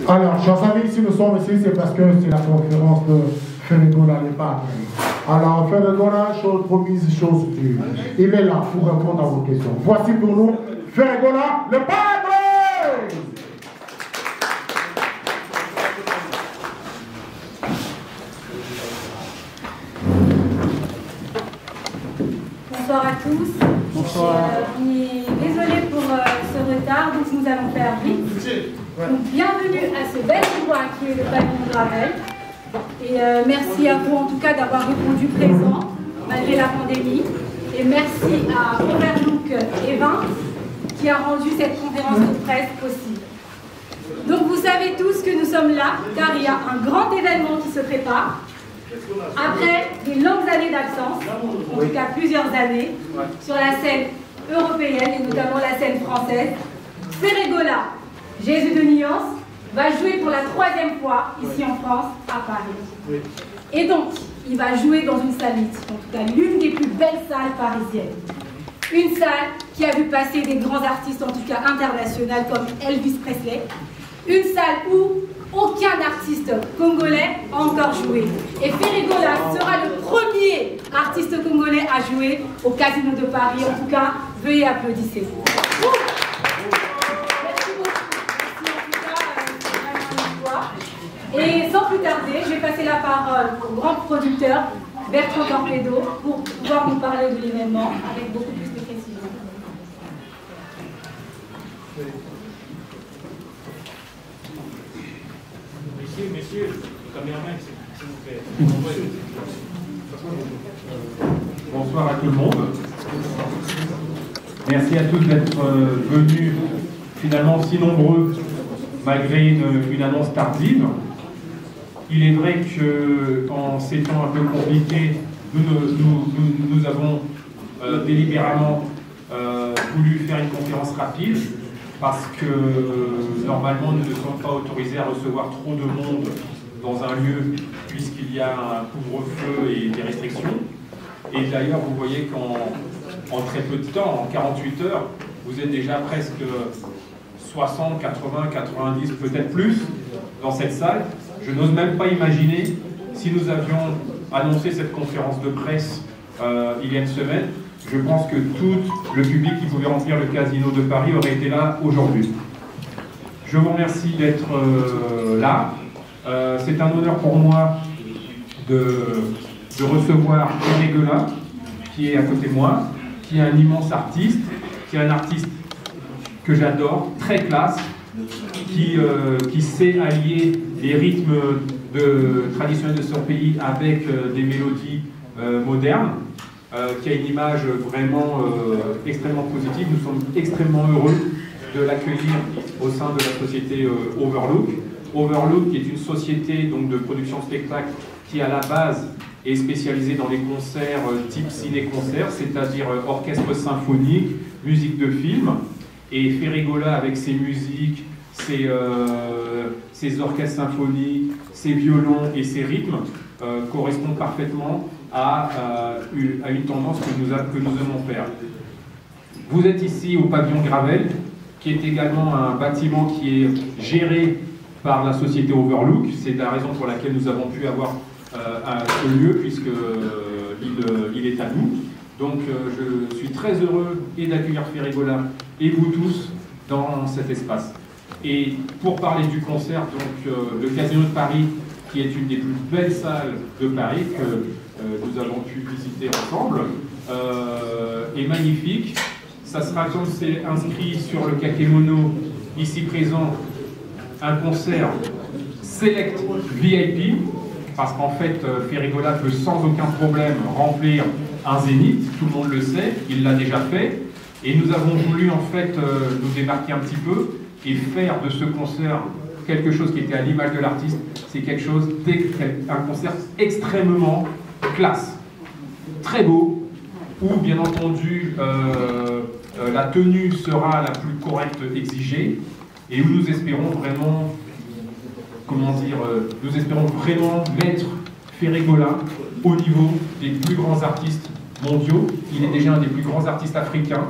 Alors, chers amis, si nous sommes ici, c'est parce que c'est la conférence de Ferregola les Padres. Alors, Ferregola, chose promise, chose due. Il est là pour répondre à vos questions. Voici pour nous Ferregola les Padres. Bonsoir à tous. Bonsoir. On est désolé pour ce retard, donc nous allons faire vite. Donc, bienvenue à ce bel endroit qui est le pavillon de Gravel. Et merci à vous en tout cas d'avoir répondu présent malgré la pandémie. Et merci à Overlook Events qui a rendu cette conférence de presse possible. Donc vous savez tous que nous sommes là car il y a un grand événement qui se prépare. Après des longues années d'absence, en tout cas plusieurs années, sur la scène européenne et notamment la scène française, Ferregola, Jésus de Nyons, va jouer pour la 3e fois ici en France, à Paris. Et donc, il va jouer dans une salle mythique, en tout cas l'une des plus belles salles parisiennes. Une salle qui a vu passer des grands artistes, en tout cas internationaux, comme Elvis Presley. Une salle où aucun artiste congolais a encore joué. Et Ferregola sera le premier artiste congolais à jouer au Casino de Paris. En tout cas, veuillez applaudir. Et sans plus tarder, je vais passer la parole au grand producteur Bertrand Torpedo pour pouvoir nous parler de l'événement avec beaucoup plus de précision. Messieurs, le caméraman, s'il vous plaît. Bonsoir à tout le monde. Merci à tous d'être venus finalement si nombreux malgré une annonce tardive. Il est vrai qu'en ces temps un peu compliqués, nous avons délibérément voulu faire une conférence rapide parce que normalement nous ne sommes pas autorisés à recevoir trop de monde dans un lieu puisqu'il y a un couvre-feu et des restrictions. Et d'ailleurs vous voyez qu'en très peu de temps, en 48 heures, vous êtes déjà presque 60, 80, 90, peut-être plus dans cette salle. Je n'ose même pas imaginer si nous avions annoncé cette conférence de presse il y a une semaine. Je pense que tout le public qui pouvait remplir le Casino de Paris aurait été là aujourd'hui. Je vous remercie d'être là. C'est un honneur pour moi de recevoir Ferregola, qui est à côté de moi, qui est un immense artiste, qui est un artiste que j'adore, très classe, qui sait allier les rythmes traditionnels de son pays avec des mélodies modernes, qui a une image vraiment extrêmement positive. Nous sommes extrêmement heureux de l'accueillir au sein de la société Overlook. Overlook est une société donc, de production de spectacles qui à la base est spécialisée dans les concerts type ciné-concert, c'est-à-dire orchestre symphonique, musique de film. Et Ferregola, avec ses musiques, ses orchestres symphoniques, ses violons et ses rythmes, correspond parfaitement à une tendance que nous aimons faire. Vous êtes ici au pavillon Gravel, qui est également un bâtiment qui est géré par la société Overlook. C'est la raison pour laquelle nous avons pu avoir ce lieu, puisqu'il est à nous. Donc je suis très heureux d'accueillir Ferregola et vous tous dans cet espace. Et pour parler du concert, donc le Casino de Paris, qui est une des plus belles salles de Paris que nous avons pu visiter ensemble, est magnifique. Ça sera, comme c'est inscrit sur le kakémono ici présent, un concert Select VIP, parce qu'en fait Ferregola peut sans aucun problème remplir un zénith, tout le monde le sait, il l'a déjà fait, et nous avons voulu en fait nous démarquer un petit peu et faire de ce concert quelque chose qui était à l'image de l'artiste. C'est quelque chose, un concert extrêmement classe, très beau, où bien entendu la tenue sera la plus correcte exigée, et où nous espérons vraiment, nous espérons vraiment mettre Ferregola au niveau des plus grands artistes mondiaux. Il est déjà un des plus grands artistes africains,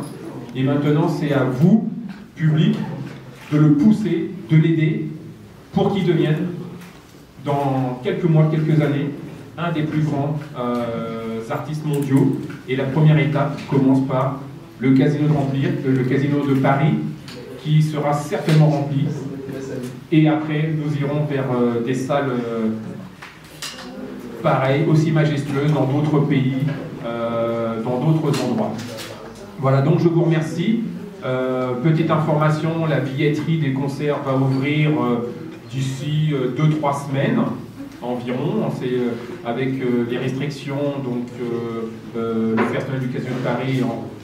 et maintenant c'est à vous, public, de le pousser, de l'aider, pour qu'il devienne, dans quelques mois, quelques années, un des plus grands artistes mondiaux. Et la première étape commence par le casino de Paris, qui sera certainement rempli. Et après, nous irons vers des salles pareilles, aussi majestueuses, dans d'autres pays, dans d'autres endroits. Voilà, donc je vous remercie. Petite information, la billetterie des concerts va ouvrir d'ici 2-3 semaines environ. C'est avec les restrictions, donc le personnel du Casino de Paris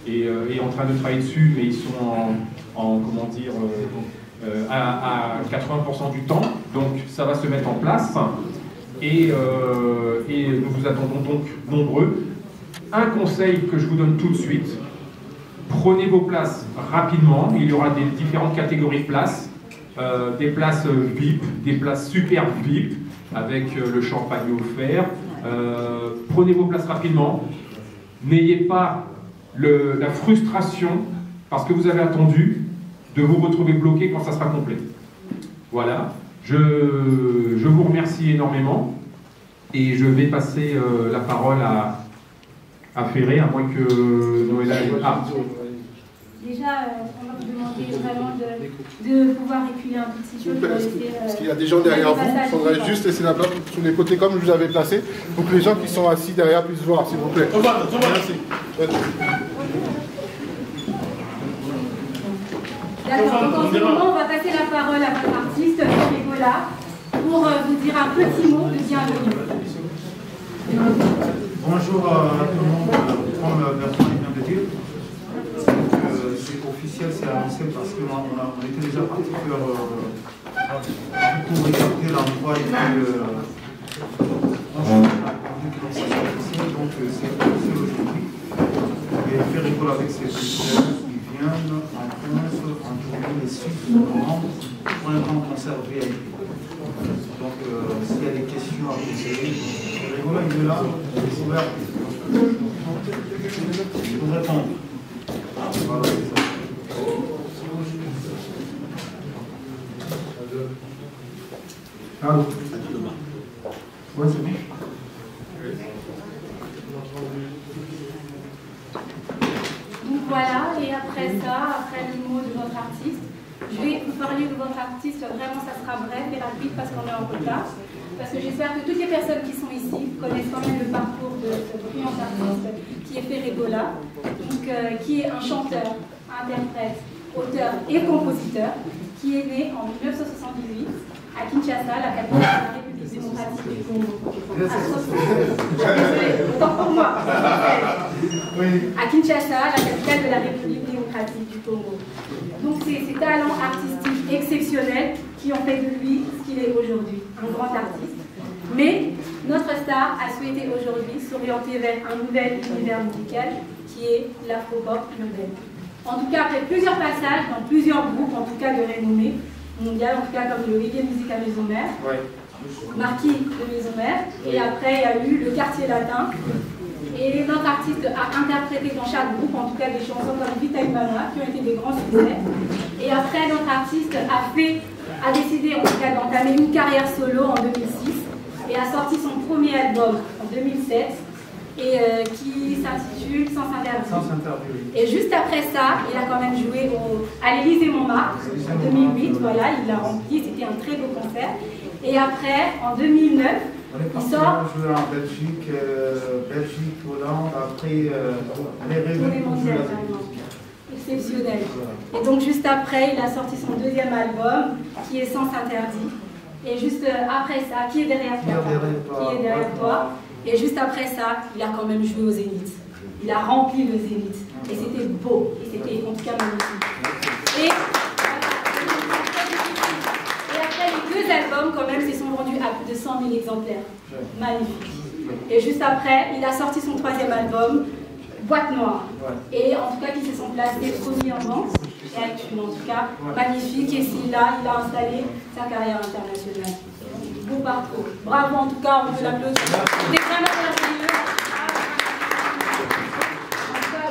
est en train de travailler dessus, mais ils sont comment dire, à 80% du temps, donc ça va se mettre en place. Et nous vous attendons donc nombreux. Un conseil que je vous donne tout de suite: prenez vos places rapidement. Il y aura des différentes catégories de places, des places VIP, des places super VIP, avec le champagne offert. Prenez vos places rapidement. N'ayez pas la frustration, parce que vous avez attendu, de vous retrouver bloqué quand ça sera complet. Voilà. Je vous remercie énormément et je vais passer la parole à Ferré, à moins que Noëlla... Déjà, on va vous demander vraiment de pouvoir reculer un petit peu. Parce qu'il y a des gens derrière vous, il faudrait juste laisser la place sur les côtés comme je vous avais placé, pour que les gens qui sont assis derrière puissent voir, s'il vous plaît. Merci. D'accord, donc en ce moment, on va passer la parole à votre artiste, Nicolas, pour vous dire un petit mot de bienvenue. Bonjour à tout le monde, comme Bertrand vient de dire. C'est officiel, c'est annoncé parce qu'on était déjà parti faire pour regarder l'endroit et puis on a attendu que l'on soit officiel, donc c'est officiel aujourd'hui. Et faire école avec ses musiciens qui viennent en France, en tournée les suites du monde pour un grand concert VIP. Donc s'il y a des questions à poser, Rigola il est là, il est ouvert. Il vous répondre. Voilà, c'est ça. Allô? Ouais, c'est bon. Donc voilà, et après ça, après le mot de votre artiste, je vais vous parler de votre artiste, vraiment ça sera bref et rapide parce qu'on est en retard. Parce que j'espère que toutes les personnes qui sont ici connaissent quand même le parcours de ce brillant artiste qui est Ferré Gola, donc qui est un chanteur, interprète, auteur et compositeur, qui est né en 1978 à Kinshasa, la capitale de la République démocratique du Congo. Autant pour moi. À Kinshasa, la capitale de la République démocratique du Congo. Donc c'est ces talents artistiques exceptionnels qui ont fait de lui ce qu'il est aujourd'hui, un grand artiste. Mais notre star a souhaité aujourd'hui s'orienter vers un nouvel univers musical qui est l'afro-pop urbaine. En tout cas, après plusieurs passages dans plusieurs groupes, en tout cas de renommée mondiale, en tout cas comme le Reggae Music à Maison-Mère, Marquis de Maison-Mère, et après il y a eu le Quartier Latin. Et notre artiste a interprété dans chaque groupe, en tout cas des chansons comme Vita Imana, qui ont été des grands succès. Et après, notre artiste a décidé en tout cas d'entamer une carrière solo en 2006 et a sorti son premier album en 2007 et qui s'intitule Sans Interdit. Et juste après ça, il a quand même joué à l'Élysée-Montmartre en 2008, voilà, il l'a rempli, c'était un très beau concert. Et après, en 2009, il sort. On a joué en Belgique, Hollande, après les réunions mondiales. Exceptionnel. Et donc juste après, il a sorti son deuxième album, qui est Sans Interdit. Et juste après ça, qui est derrière toi? Qui est derrière toi? Et juste après ça, il a quand même joué au Zénith. Il a rempli le Zénith. Et c'était beau. Et c'était en tout cas magnifique. Et après les deux albums, quand même, ils sont vendus à plus de 100 000 exemplaires. Magnifique. Et juste après, il a sorti son troisième album, Boîte Noire. Et en tout cas, qui se sont placés premiers en vente. Et actuels, en tout cas, magnifique. Et il a installé sa carrière internationale. Beau parcours. Bravo, en tout cas, on peut l'applaudir. C'était vraiment merveilleux. En tout cas,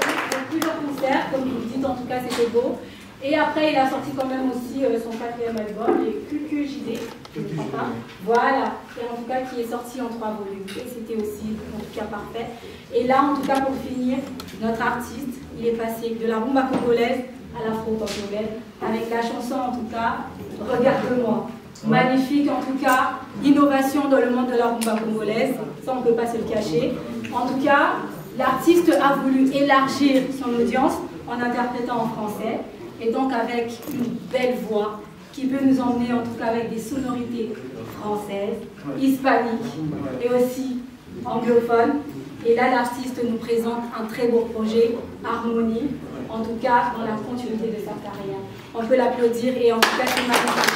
plusieurs concerts, comme vous le dites, en tout cas, c'était beau. Et après, il a sorti quand même aussi son 4e album, les QQJD, je ne me trompe pas. Voilà, et en tout cas qui est sorti en 3 volumes. Et c'était aussi en tout cas parfait. Et là, en tout cas, pour finir, notre artiste, il est passé de la rumba congolaise à l'afro-congolaise, avec la chanson en tout cas, Regarde-moi. Magnifique en tout cas, innovation dans le monde de la rumba congolaise, ça on ne peut pas se le cacher. En tout cas, l'artiste a voulu élargir son audience en interprétant en français, et donc avec une belle voix qui peut nous emmener en tout cas avec des sonorités françaises, hispaniques et aussi anglophones. Et là, l'artiste nous présente un très beau projet, Harmonie, en tout cas dans la continuité de sa carrière. On peut l'applaudir et en tout cas, c'est magnifique.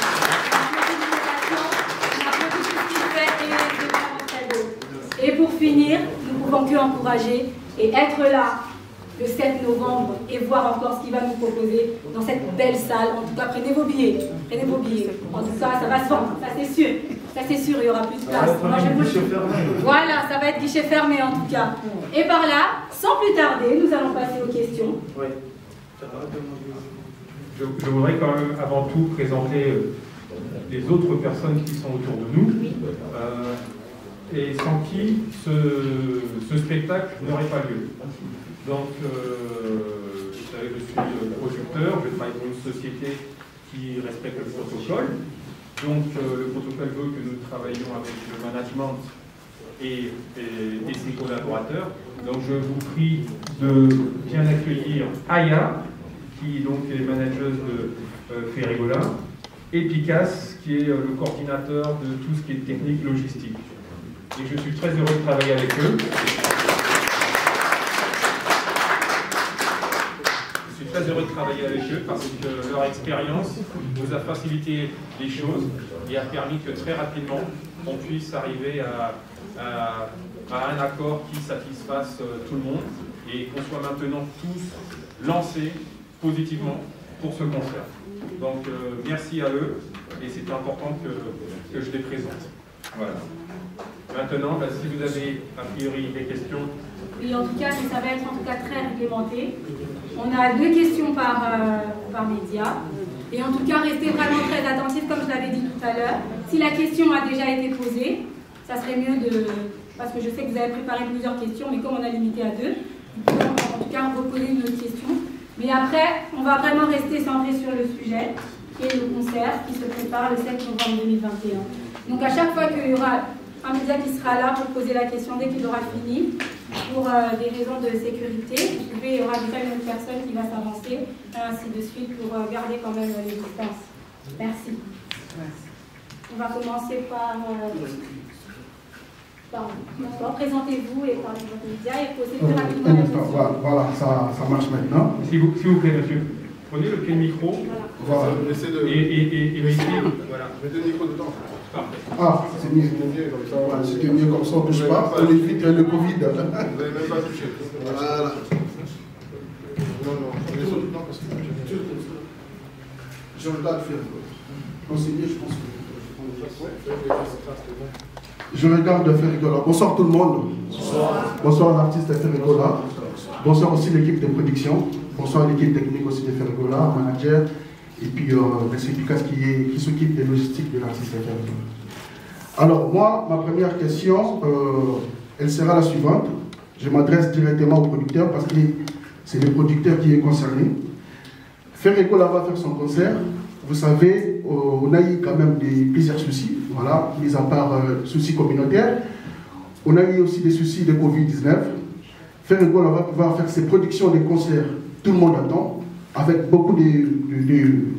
On applaudit tout ce qu'il fait et c'est vraiment très beau. Et pour finir, nous ne pouvons que encourager et être là le 7 novembre et voir encore ce qu'il va nous proposer dans cette belle salle. En tout cas, prenez vos billets. Prenez vos billets. En tout cas, ça va se vendre, ça c'est sûr. Ça c'est sûr, il n'y aura plus de place. Moi, voilà, ça va être guichet fermé en tout cas. Et par là, sans plus tarder, nous allons passer aux questions. Oui. Je voudrais quand même avant tout présenter les autres personnes qui sont autour de nous, et sans qui ce spectacle n'aurait pas lieu. Donc, vous savez, je suis producteur, je travaille pour une société qui respecte le protocole. Donc, le protocole veut que nous travaillions avec le management et ses collaborateurs. Donc, je vous prie de bien accueillir Aya, qui donc est manageuse de Ferrigola, et Picasse, qui est le coordinateur de tout ce qui est technique logistique. Et je suis très heureux de travailler avec eux. Je suis très heureux de travailler avec eux parce que leur expérience nous a facilité les choses et a permis que très rapidement on puisse arriver à un accord qui satisfasse tout le monde et qu'on soit maintenant tous lancés positivement pour ce concert. Donc merci à eux et c'est important que je les présente. Voilà. Maintenant, si vous avez a priori des questions. Oui, en tout cas, ça va être en tout cas très réglementé. On a 2 questions par média. Et en tout cas, restez vraiment très attentifs, comme je l'avais dit tout à l'heure. Si la question a déjà été posée, ça serait mieux de... Parce que je sais que vous avez préparé plusieurs questions, mais comme on a limité à 2, vous pouvez en tout cas reposer une autre question. Mais après, on va vraiment rester centré sur le sujet, qui est le concert qui se prépare le 7 novembre 2021. Donc à chaque fois qu'il y aura un média qui sera là pour poser la question dès qu'il aura fini, pour des raisons de sécurité, il y aura déjà une autre personne qui va s'avancer, ainsi de suite, pour garder quand même les distances. Merci. On va commencer par... Présentez-vous et parlez de votre média et posez très rapidement la question. Voilà, ça marche maintenant. S'il vous plaît, monsieur, prenez le pied micro. Voilà. Et voilà. Mettez le micro dedans. Parfait. Ah, c'est mieux. Voilà, c'était mieux comme ça, on ne touche pas. On évite le Covid. Vous n'avez même pas touché. Voilà. Non, parce que je regarde faire. Non, c'est mieux, je pense que. Je regarde Ferrigola. Bonsoir tout le monde. Bonsoir. Bonsoir l'artiste de Ferrigola. Bonsoir aussi l'équipe de production. Bonsoir l'équipe technique aussi de Ferrigola, manager. Et puis M. Picasse qui s'occupe des logistiques de l'artiste de Ferrigola. Alors moi, ma première question, elle sera la suivante. Je m'adresse directement au producteur parce que c'est le producteur qui est concerné. Ferrigola va faire son concert. Vous savez, on a eu quand même plusieurs soucis, voilà, mis à part soucis communautaires. On a eu aussi des soucis de Covid-19. Ferrigola va pouvoir faire ses productions de concerts, tout le monde attend, avec beaucoup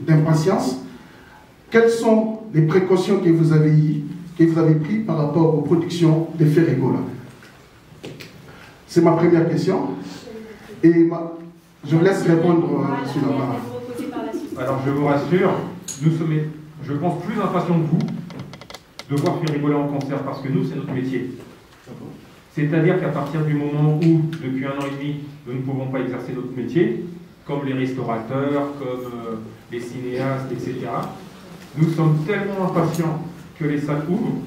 d'impatience. Quelles sont les précautions que vous avez prises par rapport aux productions de Ferrigola? C'est ma première question. Et je vous laisse répondre sur la barre. Alors je vous rassure, nous sommes, je pense, plus impatients que vous de voir Ferrigola en concert parce que nous, c'est notre métier. C'est-à-dire qu'à partir du moment où, depuis 1 an et demi, nous ne pouvons pas exercer notre métier, comme les restaurateurs, comme les cinéastes, etc., nous sommes tellement impatients que les salles ouvrent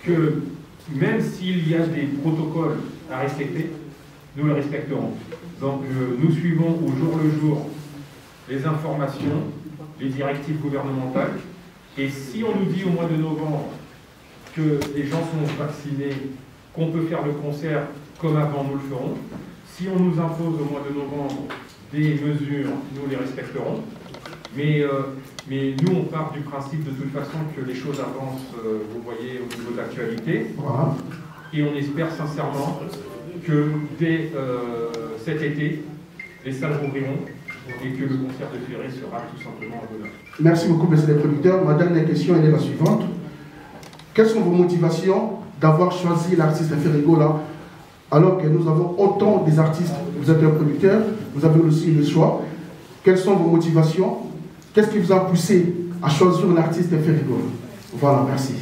que même s'il y a des protocoles à respecter, nous les respecterons. Donc nous suivons au jour le jour les informations, les directives gouvernementales. Et si on nous dit au mois de novembre que les gens sont vaccinés, qu'on peut faire le concert comme avant, nous le ferons. Si on nous impose au mois de novembre des mesures, nous les respecterons. Mais nous, on part du principe de toute façon que les choses avancent, vous voyez, au niveau de l'actualité. Voilà. Et on espère sincèrement que dès cet été, les salles rouvriront et que le concert de Ferré sera tout simplement un bonheur. Merci beaucoup, monsieur le producteur. Ma dernière question elle est la suivante. Quelles sont vos motivations d'avoir choisi l'artiste Ferrigola alors que nous avons autant des artistes? Vous êtes un producteur, vous avez aussi le choix. Quelles sont vos motivations? Qu'est-ce qui vous a poussé à choisir l'artiste Ferrigola? Voilà, merci.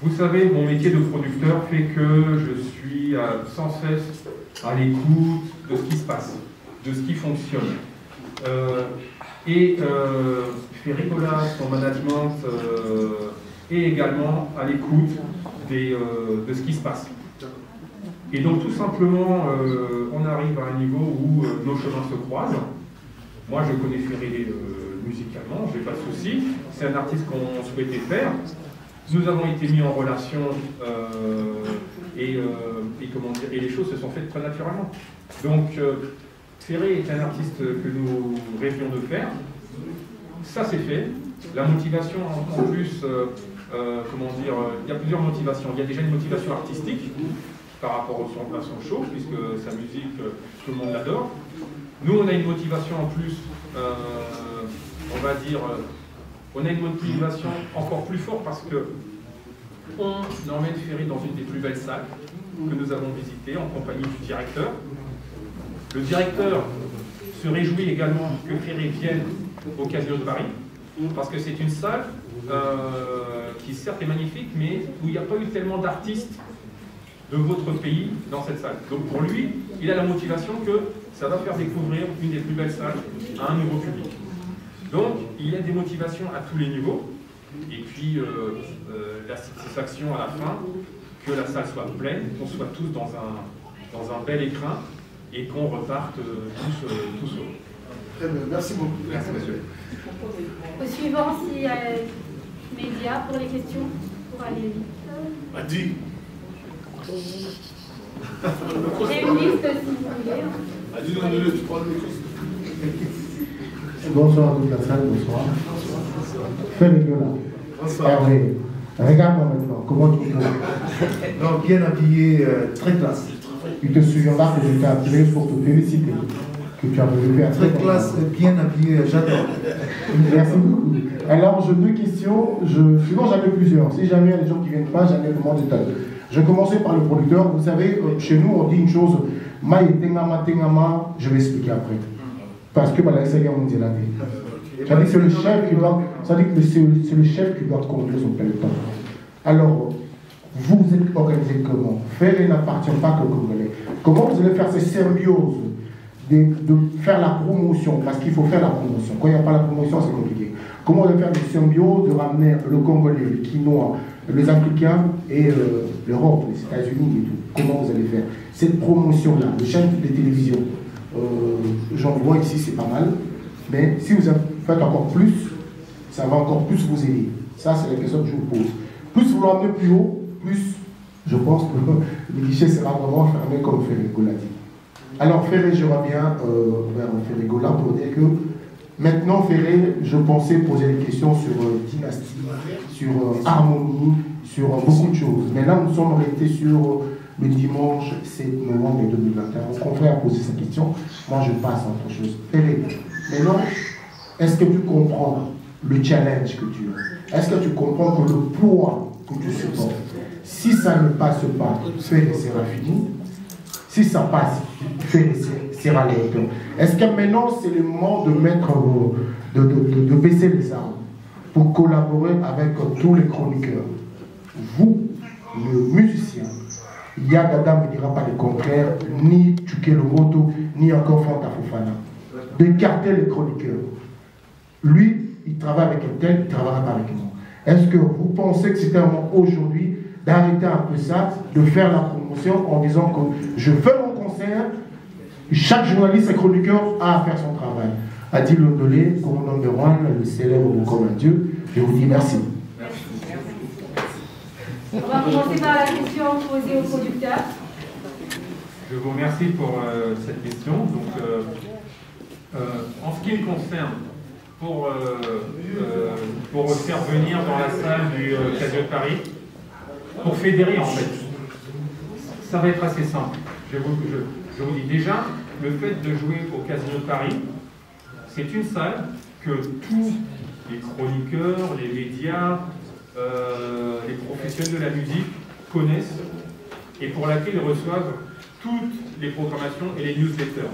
Vous savez, mon métier de producteur fait que je suis sans cesse à l'écoute de ce qui se passe, de ce qui fonctionne. Ferrigola, son management, est également à l'écoute de ce qui se passe. Et donc tout simplement, on arrive à un niveau où nos chemins se croisent. Moi, je connais Ferré musicalement, j'ai pas de souci. C'est un artiste qu'on souhaitait faire. Nous avons été mis en relation et les choses se sont faites très naturellement. Donc, Ferré est un artiste que nous rêvions de faire. Ça, c'est fait. La motivation, en plus, il y a plusieurs motivations. Il y a déjà une motivation artistique par rapport à son show, puisque sa musique, tout le monde l'adore. Nous, on a une motivation en plus, on a une motivation encore plus forte parce que on emmène Ferré dans une des plus belles salles que nous avons visitées en compagnie du directeur. Le directeur se réjouit également que Ferré vienne au Casino de Paris, parce que c'est une salle qui certes est magnifique, mais où il n'y a pas eu tellement d'artistes de votre pays dans cette salle. Donc pour lui, il a la motivation que ça va faire découvrir une des plus belles salles à un nouveau public. Donc il y a des motivations à tous les niveaux, et puis la satisfaction à la fin, que la salle soit pleine, qu'on soit tous dans un bel écrin, et qu'on reparte tous heureux. Très bien, merci beaucoup. Merci monsieur. Au suivant, si médias pour les questions, pour aller vite. Adi. J'ai une liste si vous voulez. Adi, donne-le, tu prends le micro. Bonsoir à toute la salle, bonsoir. Ferrigola. Bonsoir. Hervé, regarde-moi maintenant, comment tu peux. Donc, bien habillé, très classe. Tu te souviendras que je t'ai appelé pour te féliciter. Que tu as voulu faire Très classe, bien habillé, j'adore. Merci beaucoup. Alors, j'ai deux questions. Sinon, j'en ai plusieurs. Si jamais il y a des gens qui ne viennent pas, j'en ai vraiment des tas. Je vais commencer par le producteur. Vous savez, chez nous, on dit une chose. Tengama, je vais expliquer après. Parce que c'est le chef qui doit, c'est le chef qui doit conduire son peloton. Alors, vous êtes organisé comment? Ferré n'appartient pas qu'aux Congolais. Comment vous allez faire ces symbioses de faire la promotion? Parce qu'il faut faire la promotion. Quand il n'y a pas la promotion, c'est compliqué. Comment vous allez faire des symbioses de ramener le Congolais, le Quinois, les Africains et l'Europe, les États-Unis et tout? Comment vous allez faire cette promotion-là? Les chaînes de télévision, j'en vois ici, c'est pas mal. Mais si vous faites encore plus, ça va encore plus vous aider. Ça, c'est la question que je vous pose. Plus vous l'emmenez plus haut, plus je pense que le guichet sera vraiment fermé comme Ferrigola dit. Alors Ferré, je reviens vers Ferrigola pour dire que maintenant Ferré, je pensais poser des questions sur dynastie, sur harmonie, sur beaucoup de choses. Mais là, nous sommes restés sur le dimanche 7 novembre 2021. Mon confrère a posé sa question, moi je passe à autre chose. Ferré, maintenant, est-ce que tu comprends le challenge que tu as? Est-ce que tu comprends que le poids que tu supportes, si ça ne passe pas, Ferré sera fini. Si ça passe, Ferré sera lent. Est-ce que maintenant c'est le moment de mettre, de baisser les armes pour collaborer avec tous les chroniqueurs? Vous, le musicien, Yagada ne dira pas le contraire, ni Tchukelomoto, ni encore Fanta Fofana. D'écarter les chroniqueurs. Lui, il travaille avec un tel, il ne travaillera pas avec moi. Est-ce que vous pensez que c'est un moment aujourd'hui d'arrêter un peu ça, de faire la promotion en disant que je fais mon concert Chaque journaliste et chroniqueur a à faire son travail. Adil Ondolé, commandant de Rouen, le célèbre comme un dieu, je vous dis merci. On va commencer par la question posée au producteur. Je vous remercie pour cette question. Donc, en ce qui me concerne, pour faire venir dans la salle du Casino de Paris, pour fédérer en fait, ça va être assez simple. Je vous dis déjà, le fait de jouer au Casino de Paris, c'est une salle que tous les chroniqueurs, les médias, les professionnels de la musique connaissent et pour laquelle ils reçoivent toutes les programmations et les newsletters.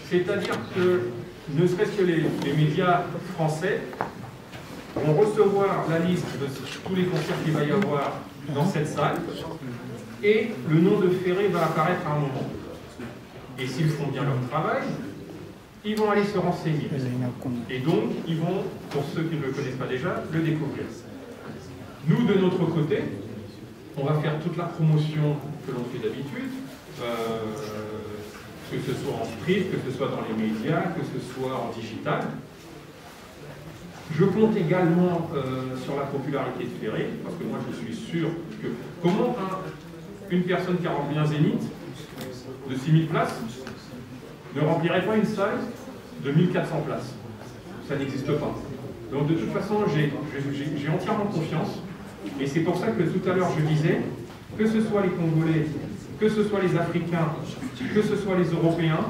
C'est-à-dire que, ne serait-ce que les médias français vont recevoir la liste de tous les concerts qu'il va y avoir dans cette salle et le nom de Ferré va apparaître à un moment. Et s'ils font bien leur travail, ils vont aller se renseigner. Et donc, ils vont, pour ceux qui ne le connaissent pas déjà, le découvrir. Nous, de notre côté, on va faire toute la promotion que l'on fait d'habitude, que ce soit en street, que ce soit dans les médias, que ce soit en digital. Je compte également sur la popularité de Ferré, parce que moi je suis sûr que comment une personne qui a rempli un zénith de 6000 places ne remplirait pas une salle de 1400 places. Ça n'existe pas. Donc de toute façon, j'ai entièrement confiance. Et c'est pour ça que tout à l'heure je disais, que ce soit les Congolais, que ce soit les Africains, que ce soit les Européens,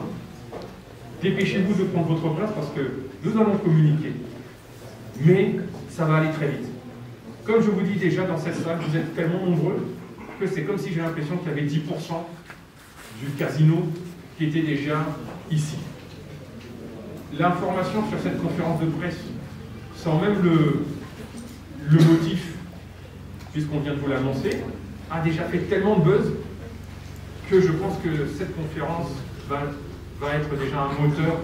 dépêchez-vous de prendre votre place parce que nous allons communiquer. Mais ça va aller très vite. Comme je vous dis déjà, dans cette salle, vous êtes tellement nombreux que c'est comme si j'ai l'impression qu'il y avait 10% du casino qui était déjà ici. L'information sur cette conférence de presse, sans même le motif, puisqu'on vient de vous l'annoncer, a déjà fait tellement de buzz que je pense que cette conférence va être déjà un moteur